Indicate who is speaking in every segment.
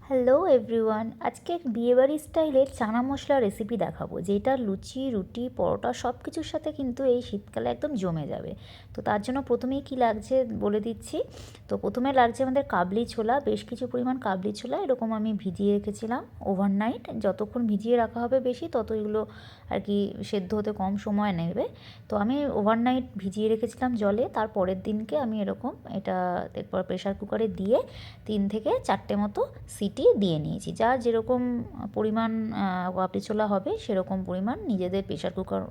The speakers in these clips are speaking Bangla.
Speaker 1: হ্যালো এভরিওয়ান, আজকে বিয়েবাড়ি স্টাইলের চানা মশলা রেসিপি দেখাবো, যেটা লুচি, রুটি, পরোটা সব কিছুর সাথে কিন্তু এই শীতকালে একদম জমে যাবে। তো তার জন্য প্রথমেই কি লাগছে বলে দিচ্ছি। তো প্রথমে লাগছে আমাদের কাবলি ছোলা, বেশ কিছু পরিমাণ কাবলি ছোলা এরকম আমি ভিজিয়ে রেখেছিলাম ওভারনাইট। যতক্ষণ ভিজিয়ে রাখা হবে বেশি, তত এগুলো আর কি সেদ্ধ হতে কম সময় নেবে। তো আমি ওভারনাইট ভিজিয়ে রেখেছিলাম জলে, তার পরের দিনকে আমি এরকম এটা এরপর প্রেশার কুকারে দিয়ে 3 থেকে 4টে মতো সিটি দিয়ে নিয়েছি। যার যেরকম পরিমাণ কাবলি ছোলা হবে সেরকম পরিমাণ নিজেদের প্রেশার কুকার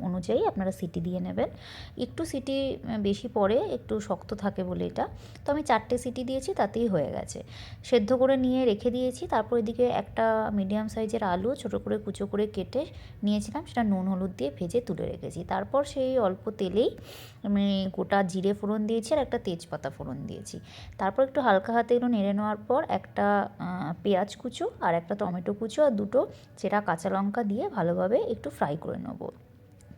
Speaker 1: অনুযায়ী আপনারা সিটি দিয়ে নেবেন। একটু সিটি বেশি পড়ে, একটু শক্ত থাকে বলে এটা। তো আমি 4টে সিটি দিয়েছি, তাতেই হয়ে গেছে। সেদ্ধ করে নিয়ে রেখে দিয়েছি। তারপর এদিকে একটা মিডিয়াম সাইজের আলু ছোটো করে কুচো করে কেটে নিয়েছিলাম, সেটা নুন হলুদ দিয়ে ভেজে তুলে রেখেছি। তারপর সেই অল্প তেলেই আমি গোটা জিরে ফোড়ন দিয়েছি আর একটা তেজপাতা ফোড়ন দিয়েছি। তারপর একটু হালকা হাতে একটু নেড়ে নেওয়ার পর একটা পেঁয়াজ কুচো আর একটা টমেটো কুচো আর দুটো চেরা কাঁচা লঙ্কা দিয়ে ভালোভাবে একটু ফ্রাই করে নেবো।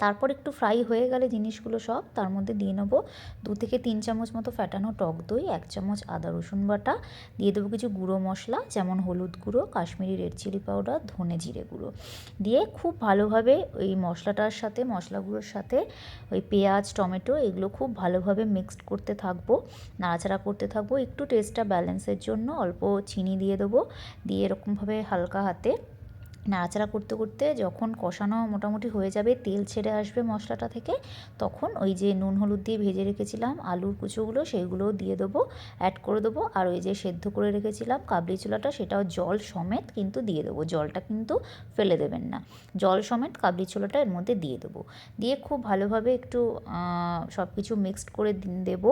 Speaker 1: তারপর একটু ফ্রাই হয়ে গেলে জিনিসগুলো সব তার মধ্যে দিয়ে নেবো 2 থেকে 3 চামচ মতো ফ্যাটানো টক দই, 1 চামচ আদা রসুন বাটা, দিয়ে দেবো কিছু গুঁড়ো মশলা যেমন হলুদ গুঁড়ো, কাশ্মীরি রেড চিলি পাউডার, ধনে জিরে গুঁড়ো দিয়ে খুব ভালোভাবে ওই মশলাটার সাথে, মশলাগুলোর সাথে ওই পেঁয়াজ টমেটো এগুলো খুব ভালোভাবে মিক্সড করতে থাকবো, নাড়াচাড়া করতে থাকবো। একটু টেস্টটা ব্যালেন্সের জন্য অল্প চিনি দিয়ে দেবো, দিয়ে এরকমভাবে হালকা হাতে নাড়াচাড়া করতে করতে যখন কষানো মোটামুটি হয়ে যাবে, তেল ছেড়ে আসবে মশলাটা থেকে, তখন ওই যে নুন হলুদ দিয়ে ভেজে রেখেছিলাম আলুর কুচোগুলো সেইগুলোও দিয়ে দেবো, অ্যাড করে দেবো। আর ওই যে সেদ্ধ করে রেখেছিলাম কাবলি ছোলাটা, সেটাও জল সমেত কিন্তু দিয়ে দেবো, জলটা কিন্তু ফেলে দেবেন না। জল সমেত কাবলি ছোলাটা এর মধ্যে দিয়ে দেবো, দিয়ে খুব ভালোভাবে একটু সব কিছু মিক্সড করে দেবো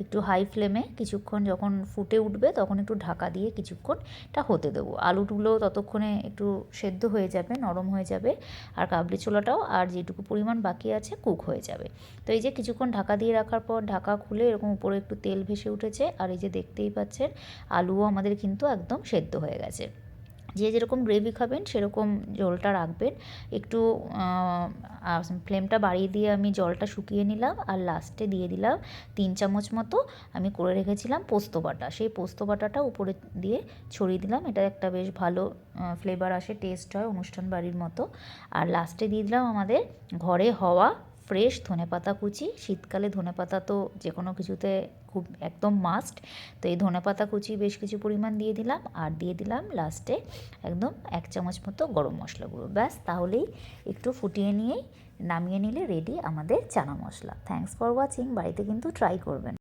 Speaker 1: একটু হাই ফ্লেমে। কিছুক্ষণ যখন ফুটে উঠবে তখন একটু ঢাকা দিয়ে কিছুক্ষণ এটা হতে দেবো। আলুগুলো ততক্ষণে একটু সেদ্ধ হয়ে যাবে, নরম হয়ে যাবে, আর কাবলি ছোলাটাও আর যেটুকু পরিমাণ বাকি আছে কুক হয়ে যাবে। তো এই যে কিছুক্ষণ ঢাকা দিয়ে রাখার পর ঢাকা খুলে এরকম উপরে একটু তেল ভেসে উঠেছে, আর এই যে দেখতেই পাচ্ছেন আলুও আমাদের কিন্তু একদম সেদ্ধ হয়ে গেছে। যে যেরকম গ্রেভি খাবেন সেরকম ঝোলটা রাখবেন। একটু ফ্লেমটা বাড়িয়ে দিয়ে আমি জলটা শুকিয়ে নিলাম, আর লাস্টে দিয়ে দিলাম 3 চামচ মতো আমি করে রেখেছিলাম পোস্ত বাটা। সেই পোস্ত বাটাটা উপরে দিয়ে ছড়িয়ে দিলাম, এটা একটা বেশ ভালো ফ্লেভার আসে, টেস্ট হয় অনুষ্ঠান বাড়ির মতো। আর লাস্টে দিয়ে দিলাম আমাদের ঘরে হওয়া ফ্রেশ ধনেপাতা কুচি। শীতকালে ধনেপাতা তো যে কোনো কিছুতে খুব একদম মাস্ট। তো এই ধনেপাতা কুচি বেশ কিছু পরিমাণ দিয়ে দিলাম, আর দিয়ে দিলাম লাস্টে একদম 1 চামচ মতো গরম মশলা গুঁড়ো। ব্যাস, তাহলেই একটু ফুটিয়ে নিয়েই নামিয়ে নিলে রেডি আমাদের chana masala. Thanks for watching. বাড়িতে কিন্তু ট্রাই করবেন।